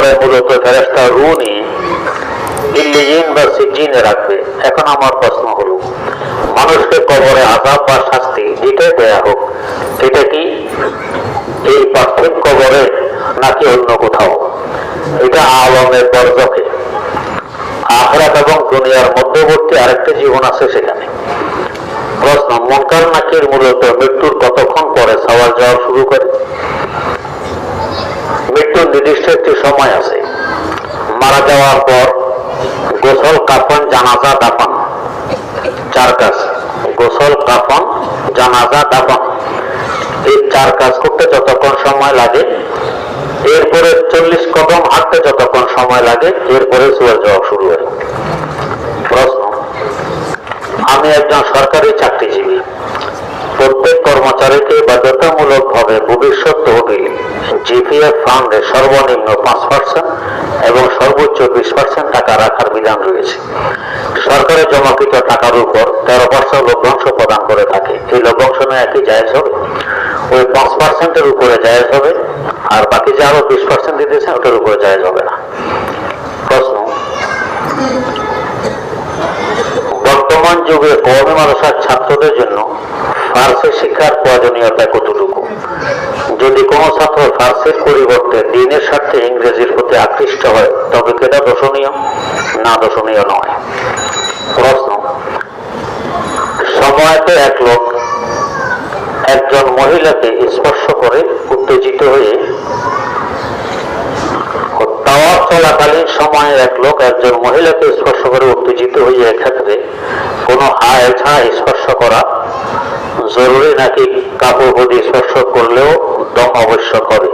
কবরে মূলত ফেরেশতা রূহ নিয়ে ইল্লিয়িন বা সিজ্জিনে রাখবে। এখন আমার প্রশ্ন হলো, মানুষকে কবরে আযাব বা শাস্তি যেটাই দেয়া হোক, এটা কি এই পার্থিব কবরে নাকি অন্য কোথাও? এটা আলমের বরজখে, আখিরাত এবং দুনিয়ার মধ্যবর্তী আরেকটা জীবন আছে সেখানে। প্রশ্ন, মুনকার নাকির মূলত মৃত্যুর কতক্ষণ পরে সওয়াল জবাব শুরু করে? মৃত্যুর নির্দিষ্ট একটি সময় আছে। মারা যাওয়ার পর গোসল, কাফন, জানাজা, দাফন, চার কাজ। গোসল, কাফন, জানাজা, দাফন, এই চার কাজ করতে যতক্ষণ সময় লাগে, এরপরে 40 কদম হাঁটতে যতক্ষণ সময় লাগে, এরপরে সওয়াল জবাব শুরু হয়। প্রশ্ন, আমি একজন সরকারি চাকরিজীবী। প্রত্যেক কর্মচারীকে বাধ্যতামূলকভাবে ভবিষ্যৎ তহবিল জিপিএফ ফান্ডে সর্বনিম্ন 5% এবং সর্বোচ্চ 20% টাকা রাখার বিধান রয়েছে। সরকারের জমাকৃত টাকার উপর 13% লভ্যাংশ প্রদান করে থাকে। এই লভ্যাংশ নেওয়া কি জায়েজ হবে? ওই 5%-এর উপরে জায়েজ হবে, আর বাকি যে আরো 20% দিতেছে ওটার উপরে জায়েজ হবে না। প্রশ্ন, বর্তমান যুগে কওমি মাদ্রাসার ছাত্রদের জন্য ফার্সি শিক্ষার প্রয়োজনীয়তা কতটুকু? যদি কোনো ছাত্র ফার্সির পরিবর্তে দ্বীনের স্বার্থে ইংরেজির প্রতি আকৃষ্ট হয়, তবে কি এটা দোষণীয়? না, দোষণীয় নয়। প্রশ্ন, সময়তে এক লোক একজন মহিলাকে স্পর্শ করে উত্তেজিত হয়ে, তাওয়াফ চলাকালীন সময়ে এক লোক একজন মহিলাকে স্পর্শ করে উত্তেজিত হয়ে, এক্ষেত্রে কোনো হায় ছাড়া স্পর্শ করা জরুরি নাকি কাপড় বদি স্পর্শ করলেও দম আবশ্যক হবে?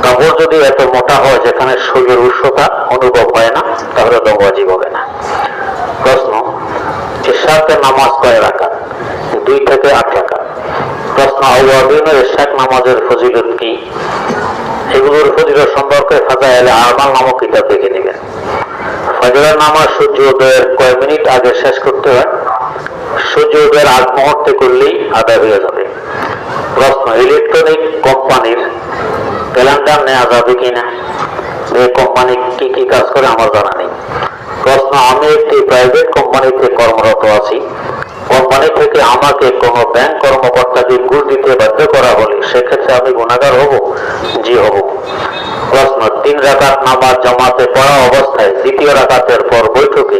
কাপড় যদি এত মোটা হয় যেখানে শরীরের উষ্ণতা অনুভব হয় না, তাহলে দম ওয়াজিব হবে না। প্রশ্ন, ইশরাকে নামাজ কয় রাকাত? 2 থেকে 8 রাকাত। প্রশ্ন, আউয়াবিনের ইশরাক নামাজের ফজিলত কি? এগুলোর ফজিলত সম্পর্কে ফাজায়েলে আমাল নামক কিতাব দেখে নেবেন। ফজরের নামাজ সূর্যোদয়ের কয় মিনিট আগে শেষ করতে হয়? সূর্যোদয়ের আগ মুহূর্তে করলেই আদায় হয়ে যাবে। প্রশ্ন, ইলেকট্রনিক কোম্পানির ক্যালেন্ডার নেওয়া যাবে কিনা? এই কোম্পানি কি কি কাজ করে আমার জানা নেই। প্রশ্ন, আমি একটি প্রাইভেট কোম্পানিতে কর্মরত আছি। কোম্পানি থেকে আমাকে কোনো ব্যাংক কর্মকর্তাকে ঘুষ দিতে বাধ্য করা হলে সেক্ষেত্রে আমি গুনাহগার হব? জি, হব। প্রশ্ন, 3 রাকাত নামাজ জামাতে পড়া অবস্থায় দ্বিতীয় রাকাতের পর বৈঠকে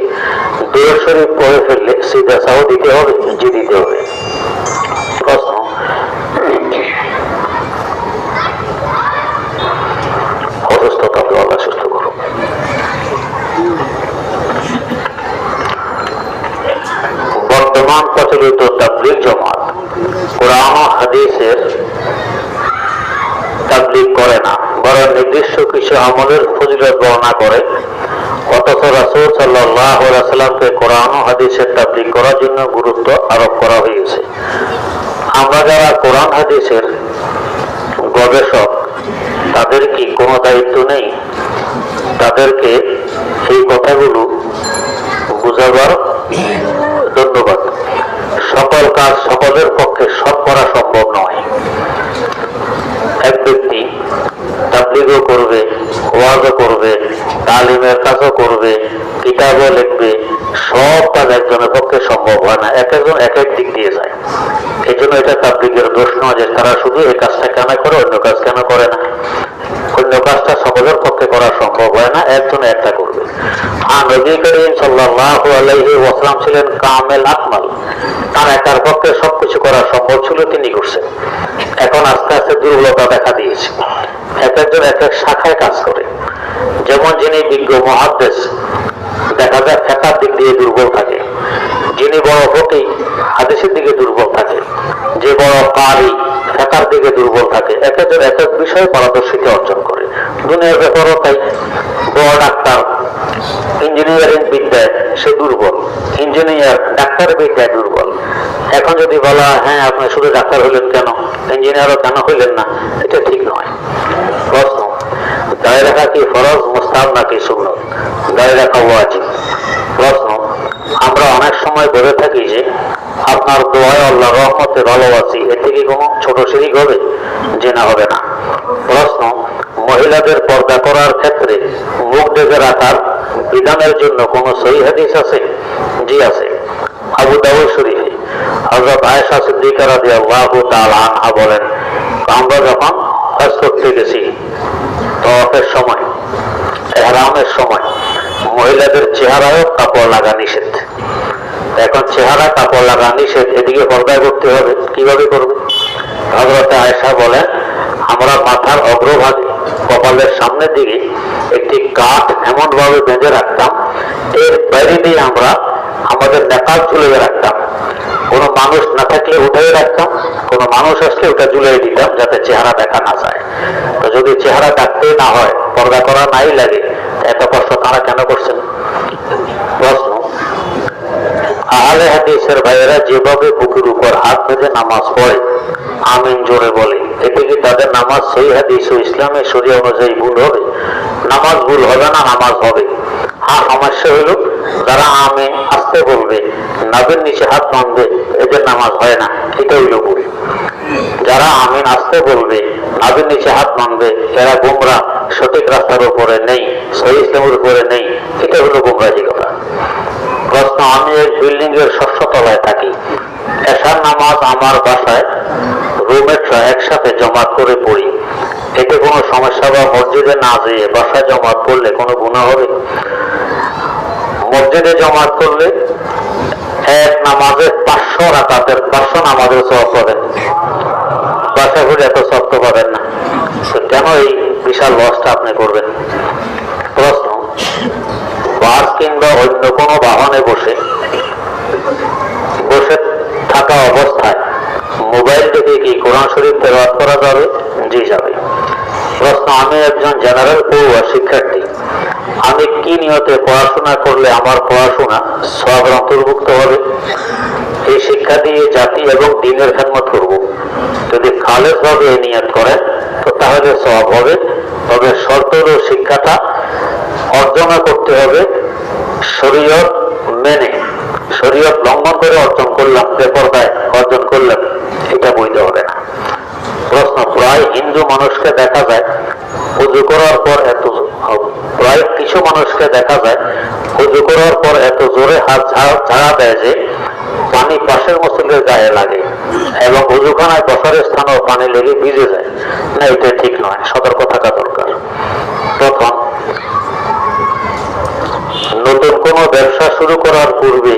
দুরূদ শরীফ পড়ে ফেললে সিজদা সাহু দিতে হবে? জি, দিতে হবে। প্রশ্ন, অসুস্থতাকে আল্লাহ সুস্থ করুন। বর্তমান প্রচলিত তাবলীগ জামাত কোরআন ও হাদিসের তাবলীগ করে না, বরং নির্দিষ্ট কিছু আমলের ফজিলত বর্ণনা করে। অথচ রাসূল সাল্লাল্লাহু আলাইহি ওয়াসাল্লামকে কোরআন ও হাদিসের তাবলীগ করার জন্য গুরুত্ব আরোপ করা হয়েছে। আমরা যারা কোরআন হাদিসের গবেষক, তাদের কি কোনো দায়িত্ব নেই তাদেরকে এই কথাগুলো বুঝাবার? ধন্যবাদ। সকল কাজ সকলের পক্ষে সব করা সম্ভব নয়। এক ব্যক্তি তাবলীগও করবে, ওয়াজও করবে, তালিমের কাজও করবে, কিতাবও লিখবে, সব কাজ একজনের পক্ষে সম্ভব হয় না। এক একজন এক এক দিক দিয়ে যায়। এই জন্য এটা তাবলীগের দোষ নয় যে তারা শুধু এই কাজটা কেন করে, অন্য কাজ কেন করে না। অন্য কাজটা সকলের পক্ষে করা সম্ভব হয় না, একজন একটা করবে। আর নবী করিম সাল্লাল্লাহু আলাইহি ওয়াসাল্লাম ছিলেন কামেল আকমাল, তার একার পক্ষে সবকিছু করা সম্ভব ছিল, তিনি করছেন। এখন আস্তে আস্তে দুর্বলতা দেখা দিয়েছে, এক একজন এক এক শাখায় কাজ করে। যেমন যিনি বিজ্ঞ মুহাদ্দিস, দেখা যায় ফিকহের দিক দিয়ে দুর্বল থাকে। যিনি বড় ফকিহ, হাদিসের দিকে দুর্বল থাকে। যে বড় কারি, ফিকহের দিকে দুর্বল থাকে। এক একজন এক এক বিষয়ে পারদর্শিতা অর্জন করে। দুনিয়ার ব্যাপারও তাই। বড় ডাক্তার ইঞ্জিনিয়ারিং বিদ্যায় সে দুর্বল, ইঞ্জিনিয়ার ডাক্তার বিদ্যায় দুর্বল। এখন যদি বলা হ্যাঁ আপনি শুধু ডাক্তার হইলেন কেন, ইঞ্জিনিয়ারও কেন হইলেন না, এটা ঠিক নয়। প্রশ্ন, দাড়ি রাখা কি ফরজ, মুস্তাহাব নাকি সুন্নত? দাড়ি রাখা ওয়াজিব। প্রশ্ন, আমরা অনেক সময় বলে থাকি যে আপনার দোয়ায় আল্লাহর রহমতে ভালো আছি, এতে কি কোনো ছোট শিরিক হবে? যে না, হবে না। প্রশ্ন, মহিলাদের পর্দা করার ক্ষেত্রে মুখ ঢেকে রাখার বিধানের জন্য কোন সহিহ হাদিস আছে? জি আছে। আবু দাউদ শরীফে হযরত আয়েশা সিদ্দিকা রাদিয়াল্লাহু তাআলা আনহা বলেন, আমরা যখন হজ করতে গেছি তাওয়াফের সময়, ইহরামের সময় মহিলাদের চেহারায় কাপড় লাগা নিষেধ। এখন চেহারা কাপড় লাগা নিষেধ, এদিকে পর্দা করতে হবে, কিভাবে করবে? হযরত আয়েশা বলেন, আমরা মাথার অগ্রভাগে কপালের সামনের দিকে একটি কাঠ এমন ভাবে বেঁধে রাখতাম, এর বাইরে দিয়ে আমরা আমাদের নেকাব ঝুলিয়ে রাখতাম। কোনো মানুষ না থাকলে উঠে রাখতাম, কোনো মানুষ আসলে ওটা ঝুলিয়ে দিতাম যাতে চেহারা দেখা না যায়। তো যদি চেহারা ডাকতে না হয়, পর্দা করা নাই লাগে, এত কষ্ট তারা কেন করছেন? প্রশ্ন, আহলে হাদিসের ভাইয়েরা যেভাবে বুকের উপর হাত বেঁধে নামাজ পড়ে, আমিন জোরে বলে, এতে কি তাদের নামাজ সহিহ হাদিস ও ইসলামের শরীয়ত অনুযায়ী ভুল হবে? নামাজ ভুল হবে না, নামাজ হবে। আর সমস্যা হলো যারা আমিন আসতে বলবে, নাভির নিচে হাত বাঁধবে, এদের নামাজ হয় না, এটা হইল ভুল। যারা আমিন আসতে বলবে, নাভির নিচে হাত বাঁধবে, এরা গোমরা, সঠিক রাস্তার উপরে নেই, সহিহ ইসলামের উপরে নেই, এটা হলো গোমরাহি কথা। প্রশ্ন, আমি এক বিল্ডিং এর ৬০০ তলায় থাকি। এশার নামাজ আমার বাসায় রুমমেটরা একসাথে জমাত করে পড়ি, এতে কোনো সমস্যা? বা মসজিদে না যেয়ে বাসায় জমাত করলে কোনো গুনাহ হবে? মসজিদে জমাত করলে এক নামাজের ৫০০ রাকাতের ৫০০ নামাজের সওয়াব পাবেন, বাসায় করে এত সওয়াব তো পাবেন না। কেন এই বিশাল লসটা আপনি করবেন? প্রশ্ন, বাস কিংবা অন্য কোনো বাহনে বসে থাকা অবস্থায় মোবাইল থেকে কি কোরআন শরীফ তেলাওয়াত করা যাবে? জি যাবে। প্রশ্ন, আমি একজন জেনারেল পড়ুয়া শিক্ষার্থী, আমি কি নিয়তে পড়াশোনা করলে আমার পড়াশোনা সওয়াবের অন্তর্ভুক্ত হবে? এই শিক্ষা দিয়ে জাতি এবং দ্বীনের খেদমত করব। যদি খালেস ভাবে নিয়ত করেন তো তাহলে সওয়াব হবে, তবে শর্ত হলো শিক্ষাটা অর্জন করতে হবে শরীয়ত মেনে। শরীয়ত লঙ্ঘন করে অর্জন করলাম, বেপরদায় অর্জন করলাম, এটা বৈধ হবে না। প্রশ্ন, প্রায় হিন্দু মানুষকে দেখা যায় উযু করার পর প্রায় কিছু মানুষকে দেখা যায় উযু করার পর এত জোরে হাত ঝাড়া দেয় যে পানি পাশের মুসল্লির গায়ে লাগে এবং উযুখানায় বসার স্থানেও পানি লেগে ভিজে যায়। না, এটা ঠিক নয়, সতর্ক থাকা দরকার। প্রথম, নতুন কোনো ব্যবসা শুরু করার পূর্বে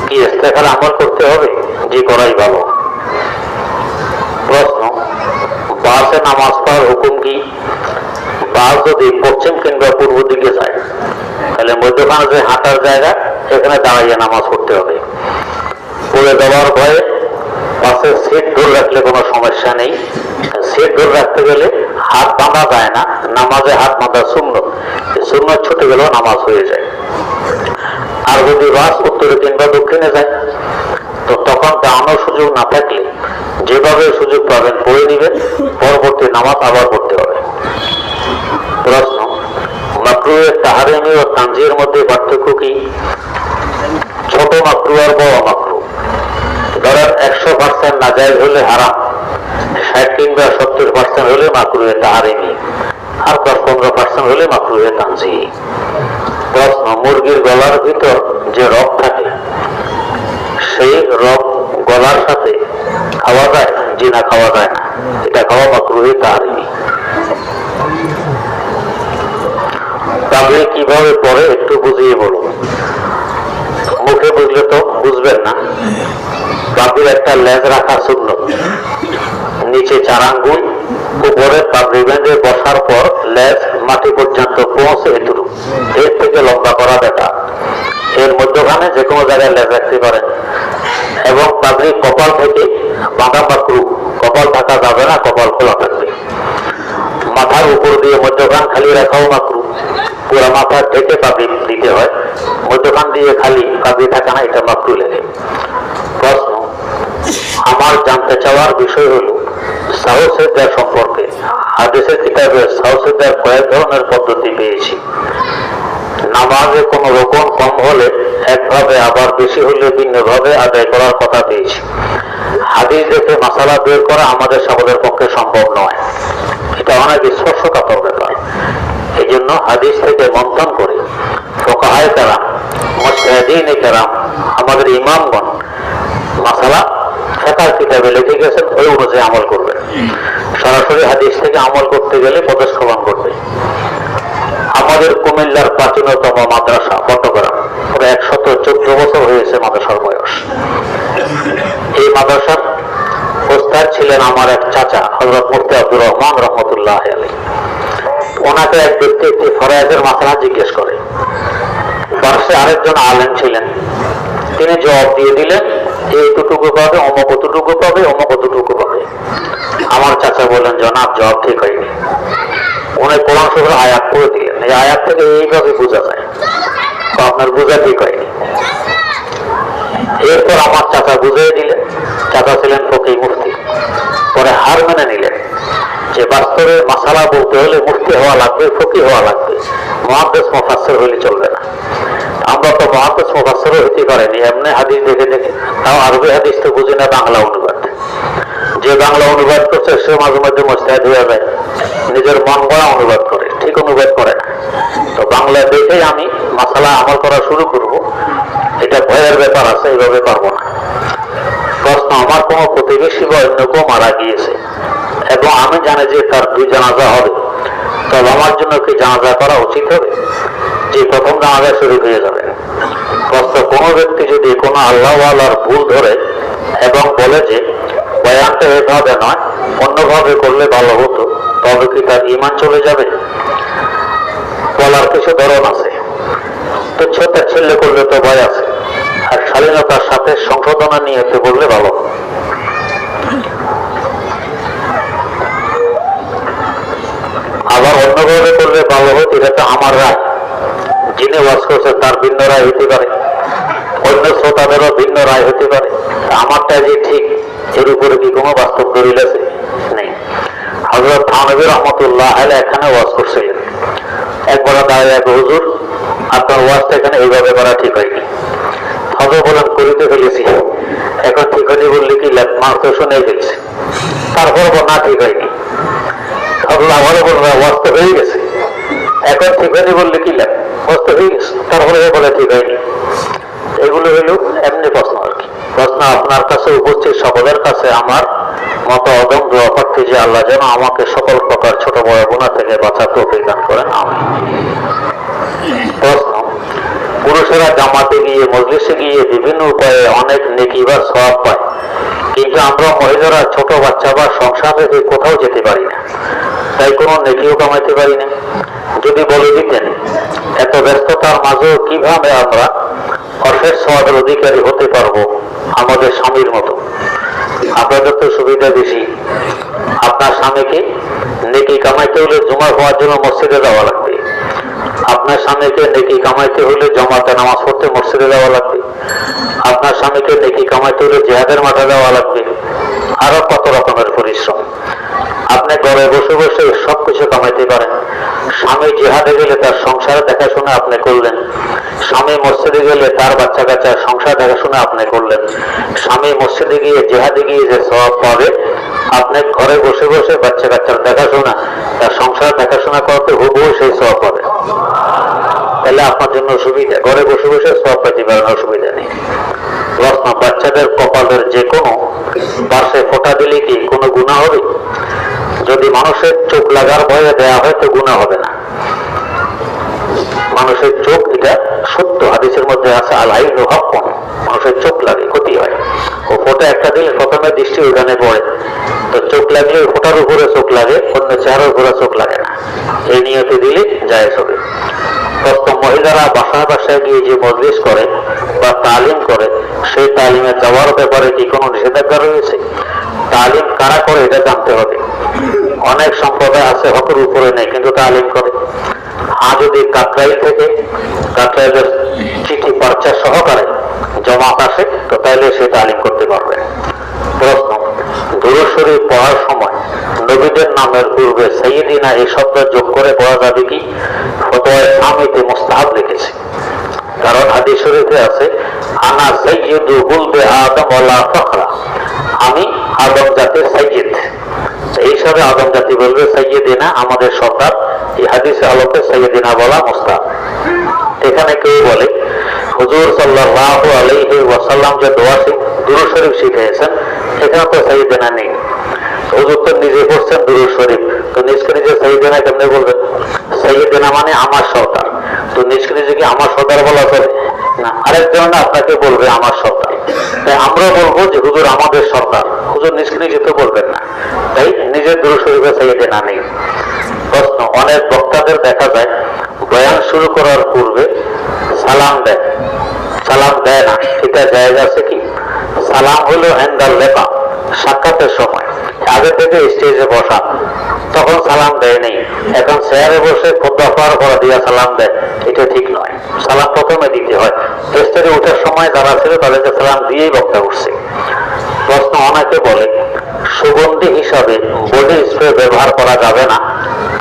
কি ইস্তেখার আমল করতে হবে? জি, করাই ভালো। প্রশ্ন, বাসে নামাজ পড়ার হুকুম কি? বাস যদি পশ্চিম কিংবা পূর্ব দিকে যায় তাহলে মধ্যখানে যে হাঁটার জায়গা, এখানে দাঁড়িয়ে নামাজ পড়তে হবে। পড়ে যাওয়ার ভয়ে বাসের সিট ধরে রাখলে কোনো সমস্যা নেই। সিট ধরে রাখতে গেলে হাত বাঁধা যায় না, নামাজে হাত বাঁধা সুন্নত, সুন্নত ছুটে গেলেও নামাজ হয়ে যায়। আর যদি বাস উত্তরে কিংবা দক্ষিণে যায় তো তখন দাঁড়ানোর সুযোগ না থাকলে যেভাবে সুযোগ পাবেন পড়ে নিবেন, পরবর্তী নামাজ আবার পড়তে হবে। প্রশ্ন, মাকরুহে তাহরিমি ও তানজিহের মধ্যে পার্থক্য কি? ছোট মাকরু আর বড় মাকরু। ধরেন ১০০% নাজায়েজ হলে হারাম, ৬০ কিংবা ৭০% হলে মাকরুহে তাহরিমি, আর ১০-১৫% হলে মাকরুহে তানজিহি। প্রশ্ন, মুরগির গলার ভিতর যে রগ থাকে সেই রগ গলার সাথে খাওয়া যায়? জি না, খাওয়া যায় না, এটা খাওয়া মাকরুহে তাহরিমি। তাহলে কিভাবে পড়ে একটু বুঝিয়ে বলুন। মুখে বুঝলে তো বুঝবেন না। পাগড়ির একটা লেজ রাখা সুন্নত, নিচে ৪ আঙ্গুল, উপরে পাগড়ি বেঁধে বসার পর লেজ মাটি পর্যন্ত পৌঁছে এটুকু, এর থেকে লম্বা করা বেটা। এর মধ্যখানে যে কোনো জায়গায় লেজ রাখতে পারেন। এবং পাগড়ি কপাল থেকে বাঁধা মাকরু, কপাল থাকা যাবে না, কপাল খোলা থাকবে। মাথার উপর দিয়ে মধ্যখান খালি রাখাও মাকরু, পুরা মাথা ঢেকে পাগড়ি দিতে হয়, মধ্যখান দিয়ে খালি পাগড়ি থাকা না, এটা মাকরু লেগে। প্রশ্ন, আমার জানতে চাওয়ার বিষয় হলো সাহসের সম্পর্কে। হাদিসের কিতাবে সাহসের কয়েক ধরনের পদ্ধতি পেয়েছি। নামাজে কোনো রকম কম হলে একভাবে, আবার বেশি হলে ভিন্নভাবে আদায় করার কথা পেয়েছি। হাদিস দেখে মাসালা বের করা আমাদের সকলের পক্ষে সম্ভব নয়। এটা অনেক স্পর্শকাতর ব্যাপার। এই জন্য হাদিস থেকে মন্থন করে ফুকাহায়ে কেরাম, মুজতাহিদিনে কেরাম, আমাদের ইমামগণ মাসালা ফিকহ কিতাবে লিখে গেছেন, ওই অনুযায়ী আমল করবেন। সরাসরি হাদিস থেকে আমল করতে গেলে পদস্খলন করবে। আমাদের কুমিল্লার প্রাচীনতম মাদ্রাসা বটগ্রাম, প্রায় 114 বছর হয়েছে মাদ্রাসার বয়স। এই মাদ্রাসার ওস্তাদ ছিলেন আমার এক চাচা হযরত মুফতি আব্দুর রহমান রহমতুল্লাহ আলাইহি। ওনাকে এক ব্যক্তি একটি ফরয়েজের মাসআলা জিজ্ঞেস করে। পাশে আরেকজন আলেম ছিলেন, তিনি জবাব দিয়ে দিলেন, এইটুকু পাবে, অমুক অতটুকু পাবে, অমুক অতটুকু পাবে। আমার চাচা বললেন, জনাব জবাব ঠিক হয়নি। উনি কোরআন শরীফের আয়াত পড়ে দিলেন, এই আয়াত থেকে এইভাবে বোঝা যায়, তো আপনার বোঝা ঠিক হয়নি। এরপর আমার চাচা বুঝিয়ে দিলেন, চাচা ছিলেন ফকিহ মুফতি। পরে হার মেনে নিলেন যে বাস্তবে মাসালা বলতে হলে মুফতি হওয়া লাগবে, ফকিহ হওয়া লাগবে, মুহাদ্দিস মুফাসসির হলে চলবে না। আমরা তো মুহাদ্দিস মুফাসসিরও হতে পারিনি, এমনি হাদিস দেখে দেখে, তাও আরবি হাদিস তো বুঝি না, বাংলা অনুবাদ। যে বাংলা অনুবাদ করছে সে মাঝে মধ্যে মুজতাহিদ হয়ে যায়, নিজের মন গড়া অনুবাদ করে, ঠিক অনুবাদ করে না। তো বাংলা দেখেই আমি মাসালা আমল করা শুরু করব, এটা ভয়ের ব্যাপার আছে, এইভাবে পারবো না। প্রশ্ন, আমার কোনো প্রতিবেশী বা অন্য কেউ মারা গিয়েছে এবং আমি জানি যে তার 2 জানাজা হবে, তবে আমার জন্য কি জানাজা করা উচিত হবে? যে প্রথম জানাজা শুরু হয়ে যাবে। প্রশ্ন, কোনো ব্যক্তি যদি কোনো আল্লাহওয়ালার ভুল ধরে এবং বলে যে বয়ানটা এভাবে নয় অন্যভাবে করলে ভালো হতো, তবে কি তার ঈমান চলে যাবে? বলার কিছু ধরন আছে। তুচ্ছতা ছেলে করলে তো ভয় আছে, আর শালীনতার সাথে সংশোধনা নিয়ে বললে ভালো। আবার অন্যভাবে করলে ভালো হতো, এটা তো আমার রায়। যিনি ওয়াজ করছে তার ভিন্ন রায় হতে পারে, অন্য শ্রোতাদেরও ভিন্ন রায় হতে পারে। আমারটা যে ঠিক, এর উপরে কি কোনো বাস্তব দলিল আছে? নেই। হযরত থানভী রহমতুল্লাহ আলাইহি এখানে ওয়াজ করছিলেন। একবার দাঁড়িয়ে, হুজুর আপনার ওয়াজটা এখানে এইভাবে করা ঠিক হয়নি। হযরত বলেন, করিতে ফেলেছি, এখন ঠিক হয়নি বললে কি মানুষ তো শুনে ফেলছে। তারপর না ঠিক হয়নি। হযরত আবারও বললেন, ওয়াজ তো হয়ে গেছে, এখন ঠিক হয়নি বললে কি লাভ, ওয়াজ তো হয়ে গেছে। তারপরে বলে ঠিক হয়নি। এগুলো হলো এমনি প্রশ্ন আর কি। প্রশ্ন, আপনার কাছে উপস্থিত সকলের কাছে আমার মত অদম দোয়া করতে যে আল্লাহ যেন আমাকে সকল প্রকার ছোট বড় গুনাহ থেকে বাঁচার তৌফিক দান করেন, আমিন। প্রশ্ন, পুরুষেরা জামাতে গিয়ে, মজলিসে গিয়ে বিভিন্ন উপায়ে অনেক নেকি বা সওয়াব পায়, কিন্তু আমরা মহিলারা ছোট বাচ্চা বা সংসার থেকে কোথাও যেতে পারি না, তাই কোনো নেকিও কামাইতে পারি না। যদি বলে দিতেন এত ব্যস্ততার মাঝেও কিভাবে আমরা অশেষ সওয়াবের অধিকারী হতে পারবো আমাদের স্বামীর মতো। আপনাদের তো সুবিধা বেশি, আপনার স্বামীকে নেকি কামাইতে হলে জুমা হওয়ার জন্য মসজিদে যাওয়া লাগবে, আপনার স্বামীকে নেকি কামাইতে হলে জমাতে নামাজ পড়তে মসজিদে যাওয়া লাগবে, আপনার স্বামীকে নেকি কামাইতে হলে জিহাদের মাঠে যাওয়া লাগবে, আরো কত রকমের পরিশ্রম। আপনি ঘরে বসে বসে সবকিছু কামাইতে পারেন। স্বামী জিহাদে গেলে তার সংসার দেখাশোনা আপনি করলেন, স্বামী মসজিদে গেলে তার বাচ্চা কাচ্চা সংসার দেখাশোনা আপনি করলেন। স্বামী মসজিদে গিয়ে জিহাদে গিয়ে যে সওয়াব পাবে, আপনি ঘরে বসে বসে বাচ্চা কাচ্চার দেখাশোনা, তার সংসার দেখাশোনা করতে হুবহু সেই সওয়াব পাবে। তাহলে আপনার জন্য সুবিধা, ঘরে বসে বসে সওয়াব পেতে পারেন, অসুবিধা নেই। প্রশ্ন, বাচ্চাদের কপালের যে কোনো পাশে ফোঁটা দিলে কি কোনো গুনাহ হবে? যদি মানুষের চোখ লাগার ভয়ে দেয়া হয় তো গুনাহ হবে না। মানুষের চোখ, এটা সত্য, হাদিসের মধ্যে আছে, আল আইনু হাক্কুন, মানুষের চোখ লাগে, ক্ষতি হয়। ও ফোঁটা একটা দিলে প্রথমে দৃষ্টি ওখানে পড়ে, তো চোখ লাগলে ফোঁটার উপরে চোখ লাগে, অন্য চেহারার উপরে চোখ লাগে না, এই নিয়তে দিলে জায়েজ হবে। প্রথম, মহিলারা বাসায় বাসায় গিয়ে যে মজলিস করে বা তালিম করে, সেই তালিমে যাওয়ার ব্যাপারে কি কোনো নিষেধাজ্ঞা রয়েছে? তালিম কারা করে এটা জানতে হবে। অনেক সম্প্রদায় আছে হকের উপরে নেই কিন্তু তালিম করে। আর যদি কাকরাইল থেকে, কাকরাইলের চিঠি পর্চা সহকারে জমাত আসে, তো তাইলে সে তালিম করতে পারবে। প্রশ্ন, দুরূদ শরীফ পড়ার সময় নবীদের নামের পূর্বে সাইয়্যিদিনা এই শব্দ যোগ করে পড়া যাবে কি? ফতোয়ায়ে আমিতে মুস্তাহাব লিখেছে, কারণ হাদিস শরীফে আছে, আনা সাইয়্যিদু বুলদে আদম ওয়া লা ফখরা, আমি আদম জাতির সাইয়্যিদ, এই হিসাবে আদম জাতি বলবে সাইয়্যিদিনা, আমাদের সর্দার। এই হাদিসে আলোকে সাইয়্যিদিনা বলা মুস্তাহাব। এখানে কেউ বলে হুজুর সাল্লাল্লাহু আলাইহি ওয়াসাল্লাম যে দুরূদ শরীফ শিখিয়েছেন, এখানে তো সাইয়্যিদিনা নেই। হুজুর তো নিজে পড়ছেন দুরূদ শরীফ, তো নিজকে নিজে সাইয়্যিদিনা কেমনে বলবেন? সাইয়্যিদিনা মানে আমার সর্দার, তো নিজকে নিজে কি আমার সর্দার বলা চলে না? আরেকজন আপনাকে বলবে আমার সর্দার, তাই আমরা বলবো যে হুজুর আমাদের সর্দার। হুজুর নিজকে নিজে তো বলবেন না, তাই নিজের দুরূদ শরীফে সাইয়্যিদিনা নেই। প্রশ্ন, অনেক বক্তাদের দেখা যায় বয়ান শুরু করার পূর্বে সালাম দেয়। সালাম দেয় না, এটা জায়েজ আছে কি? সালাম হলো ইনদাল লিকা, সাক্ষাতের সময় আগে থেকে স্টেজে বসা, তখন সালাম দেয় নেই। এখন চেয়ারে বসে খুতবা পার করা দিয়া সালাম দেয়, এটা ঠিক নয়। সালাম প্রথমে দিতে হয়। স্টেজে ওঠার সময় যারা ছিল তাদেরকে সালাম দিয়েই বক্তা উঠছে। প্রশ্ন, অনেকে বলে সুগন্ধি হিসাবে বডি স্প্রে ব্যবহার করা যাবে না,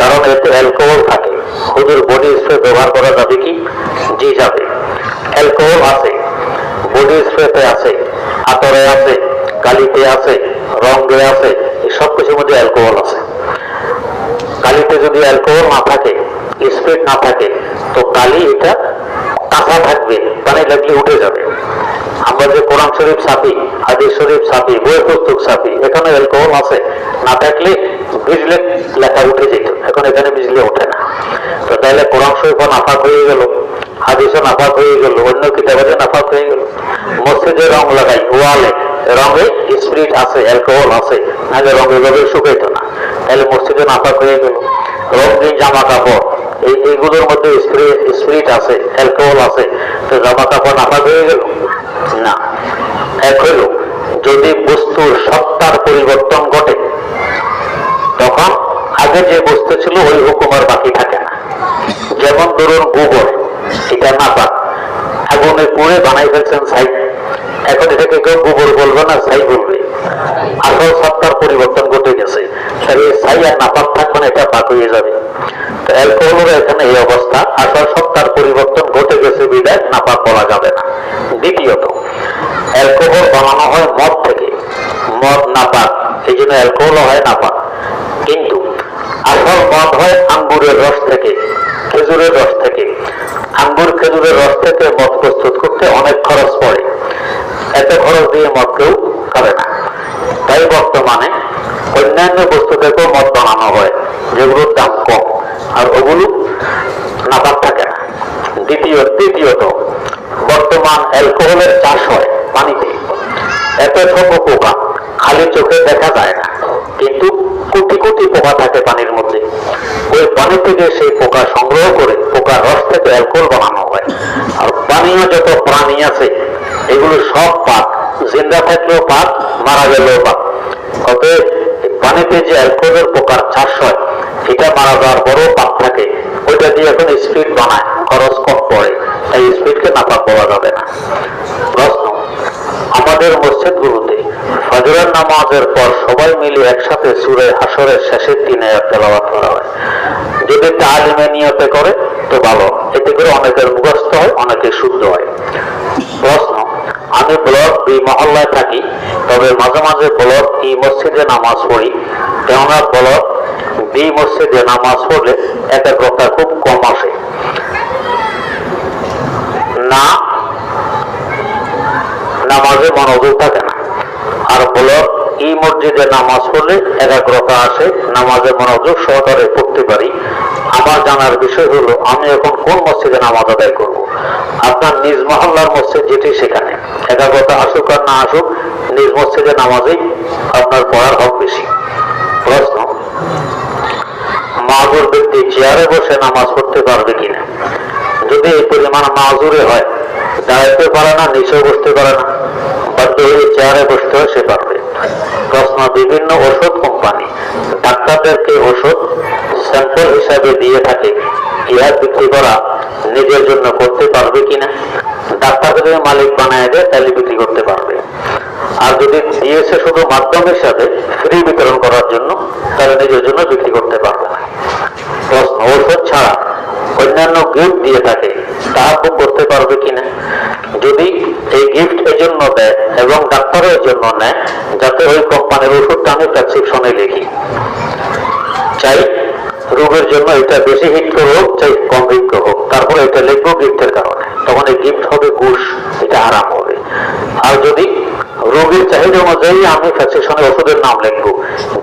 কারণ এতে অ্যালকোহল থাকে। হুজুর, বডি স্প্রে ব্যবহার করা যাবে কি? জি যাবে। অ্যালকোহল আছে, বডি স্প্রেতে আছে, আতরে আছে, কালিতে আছে, রঙে আছে, এই সব কিছুর মধ্যে অ্যালকোহল আছে। কালিতে যদি অ্যালকোহল না থাকে, স্প্রিট না থাকে, তো কালি এটা কাঁচা থাকবে, পানি লাগলে উঠে যাবে। আমরা যে কোরআন শরীফ ছাপি, হাদিস শরীফ ছাপি, বই পুস্তক ছাপি, এখানে অ্যালকোহল আছে, না থাকলে ভিজলে লেখা উঠে যেত, এখন এখানে ভিজলে ওঠে না। তো তাহলে কোরআন শরীফও নাফাক হয়ে গেল, হাদিসও নাফাক হয়ে গেল, অন্য কিতাবে নাফাক হয়ে গেল। মসজিদে রং লাগাই, ওয়ালে রঙে স্পিরিট আছে, অ্যালকোহল আছে, নাহলে রঙ এভাবে শুকাইতো না, তাহলে মসজিদে নাফাক হয়ে গেল। রঙিন জামা কাপড়, এইগুলোর মধ্যে স্পিরিট আছে, অ্যালকোহল আছে, তো জামা কাপড় নাফাক হয়ে গেল না। এক হইল যদি বস্তুর সত্তার পরিবর্তন ঘটে, তখন আগে যে বস্তু ছিল ওই হুকুম আর বাকি থাকে না। যেমন ধরুন গোবর, এটা নাপাক, আগুনে পুড়ে বানাই ফেলছেন ছাই, এখন এটাকে কেউ গোবর বলবে না, ছাই বলবে। আসল সত্তার পরিবর্তন ঘটে গেছে, তাহলে ছাই আর নাপাক থাকবে না, এটা পাক হয়ে যাবে। তো অ্যালকোহলের এখানে এই অবস্থা, আসল সত্তার পরিবর্তন ঘটে গেছে বিদায় নাপাক বলা যাবে না। দ্বিতীয়ত, অ্যালকোহল বানানো হয় মদ থেকে, মদ নাপাক, এই জন্য অ্যালকোহল হয় নাপাক। কিন্তু আসল মদ হয় আঙ্গুরের রস থেকে, খেজুরের রস থেকে। আঙ্গুর খেজুরের রস থেকে মদ প্রস্তুত করতে অনেক খরচ পড়ে, এত খরচ দিয়ে মদ কেউ খাবে না। তাই বর্তমানে অন্যান্য বস্তু থেকেও মদ বানানো হয়, যেগুলোর দাম কম, আর ওগুলো নাপাক থাকে না। তৃতীয়ত, বর্তমান অ্যালকোহলের চাষ হয় পানিতে। এত ছোট পোকা খালি চোখে দেখা যায় না, কিন্তু কোটি কোটি পোকা থাকে পানির মধ্যে। ওই পানি থেকে সেই পোকা সংগ্রহ করে পোকার রস থেকে অ্যালকোহল বানানো হয়। আর পানীয় যত প্রাণী আছে এগুলো সব পাক, জিন্দা থাকলেও পাক, মারা গেলেও পাক। অতএব পানিতে যে অ্যালকোহলের পোকার চাষ হয়, এটা মারা যাওয়ার পরও পাক থাকে, ওইটা দিয়ে এখন স্পিড বানায়, খরচ কম পড়ে, তাই স্পিডকে নাপাক বলা যাবে না। প্রশ্ন, আমাদের মসজিদগুলোতে ফজরের নামাজের পর সবাই মিলে একসাথে সূরা হাশরের শেষের 3 আয়াত তেলাওয়াত করা হয়। যদি তালিমে নিয়তে করে তো ভালো, এতে করে অনেকের মুখস্থ হয়, অনেকে শুদ্ধ হয়। প্রশ্ন, আমি ব্লক বি মহল্লায় থাকি, তবে মাঝে মাঝে ব্লক ই মসজিদে নামাজ পড়ি, কেননা ব্লক বি মসজিদে নামাজ পড়লে একাগ্রতা খুব কম আসে না, নামাজে মনোযোগ থাকে না। আর ব্লক ই মসজিদে নামাজ পড়লে একাগ্রতা আসে, নামাজে মনোযোগ সহকারে পড়তে পারি। আমার জানার বিষয় হলো আমি এখন কোন মসজিদে নামাজ আদায় করব। আপনার নিজ মহল্লার মসজিদ যেটি, সেখানে একাগ্রতা আসুক আর না আসুক, নিজ মসজিদে নামাজেই আপনার পড়ার হক বেশি। প্রশ্ন, মাযুর ব্যক্তি চেয়ারে বসে নামাজ পড়তে পারবে কিনা? যদি এই পরিমাণ মাযুরে হয়, দাঁড়াইতে পারে না, নিচেও বসতে পারে না, বাধ্য হয়ে চেয়ারে বসতে হয়, সে পারবে। প্রশ্ন, বিভিন্ন ওষুধ কোম্পানি ডাক্তারদেরকে ওষুধ স্যাম্পল হিসাবে দিয়ে থাকে, ইহা বিক্রি করা নিজের জন্য করতে পারবে কিনা। ডাক্তারকে যদি মালিক বানায় দেয় তাহলে বিক্রি করতে পারবে, আর যদি দিয়েছে শুধু মাধ্যম হিসাবে ফ্রি বিতরণ করার জন্য তাহলে নিজের জন্য বিক্রি করতে পারবে না। প্রশ্ন, ঔষধ ছাড়া অন্যান্য গিফট দিয়ে থাকে তাহাকে করতে পারবে কিনা। যদি এই গিফট এর জন্য দেয় এবং ডাক্তারও এর জন্য নেয় যাতে ওই কোম্পানির ওষুধটা আমি প্রেসক্রিপশনে লিখি, চাই রোগের জন্য এটা বেশি হিট হোক চাই কম হিট হোক, তারপরে এটা লিখবো গিফটের কারণে, তখন এই গিফট হবে ঘুষ, এটা আরাম হবে। আর যদি রোগীর চাহিদা অনুযায়ী আমি প্রেসক্রিপশনে ওষুধের নাম লিখবো,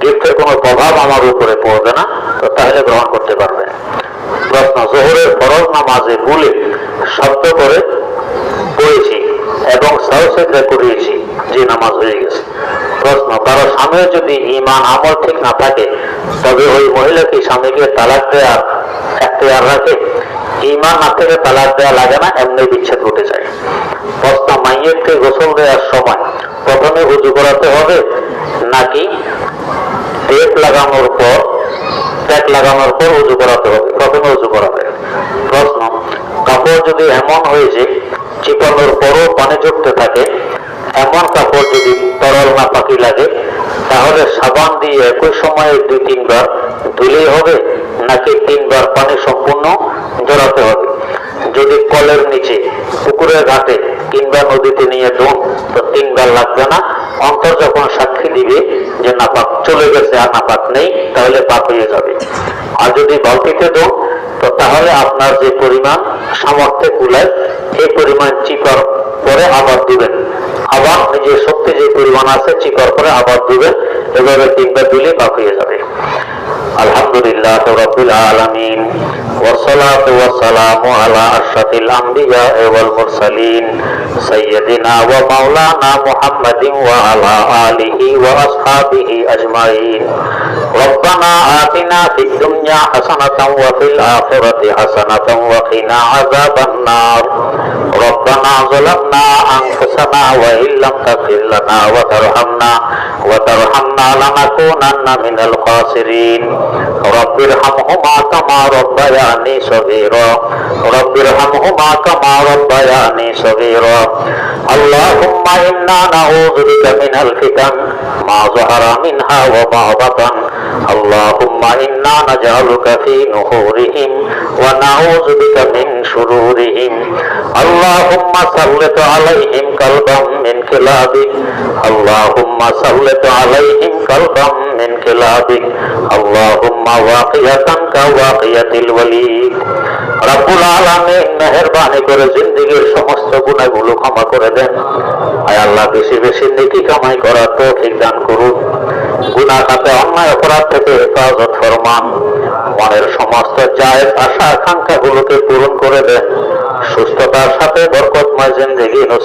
গিফটের কোনো প্রভাব আমার উপরে পড়বে না, তো তাহলে গ্রহণ করতে পারবে। প্রশ্ন, জোহরের ফরজ নামাজে ভুলে শব্দ করে পড়েছি এবং সাউসেদা করিয়েছি, যে নামাজ হয়ে গেছে। প্রশ্ন, কারো স্বামীর যদি ঈমান আমল ঠিক না থাকে তবে ওই মহিলা কি স্বামীকে তালাক দেওয়ার এখতিয়ার রাখে। ঈমান না থেকে তালাক দেওয়া লাগে না, এমনি বিচ্ছেদ ঘটে যায়। প্রশ্ন, মাইয়িতকে গোসল দেওয়ার সময় প্রথমে উযু করাতে হবে নাকি টেপ লাগানোর পর উযু করাতে হবে। প্রথমে উযু করাবে। প্রশ্ন, কাপড় যদি এমন হয়েছে চিপানোর পরও পানি ঝরতে থাকে, এমন কাপড় যদি তরল না পাকি লাগে তাহলে সাবান দিয়ে একই সময়ে 2-3 বার ধুলেই হবে নাকি 3 বার পানি সম্পূর্ণ ঝরাতে হবে। যদি কলের নিচে পুকুরের ঘাটে কিংবা নদীতে নিয়ে ধোন তো 3 বার লাগবে না, অন্তর যখন সাক্ষী দিবে যে নাপাক চলে গেছে আর নাপাক নেই তাহলে পাক হয়ে যাবে। আর যদি বালতিতে ধোন তো তাহলে আপনার যে পরিমাণ সামর্থ্যে কুলায় এই পরিমাণ চিপার পরে আবার দিবেন, আবার নিজের শক্তি যে পরিমাণ আছে চিপার পরে আবার দিবেন, এভাবে 3 বার দিলে পাক হয়ে যাবে। আলহামদুলিল্লাহ রাব্বিল আলামিন والصلاة والسلام على أشرف الأنبياء والمرسلين سيدنا ومولانا محمد وعلى آله وأصحابه أجمعين ربنا آتنا في الدنيا حسنة وفي الآخرة حسنة وقنا عذاب النار ربنا ظلمنا أنفسنا وإن لم تغفر لنا وترحمنا لنكونن من الخاسرين رب ارحمهما كما ربياني صغيرا اللهم إنا نعوذ بك من الفتن ما ظهر منها وما بطن اللهم إنا نجعلك في نحورهم ونعوذ بك من شرورهم اللهم سلط عليهم قلبا من كلابك اللهم سلط عليهم قلبا من كلابك اللهم واقية كواقية الوليد রব্বুল আলামিন মেহেরবানি করে জিন্দেগীর সমস্ত গুনাহগুলো ক্ষমা করে দেন। আয় আল্লাহ বেশি বেশি নেকি কামাই করার তৌফিক দান করুন। গুনাহ খাতে অন্যায় অপরাধ থেকে হেফাজত ফরমান। মনের সমস্ত জায়েজ আশা আকাঙ্ক্ষাগুলোকে পূরণ করে দেন। সুস্থতার সাথে বরকতময় জিন্দেগি নসিব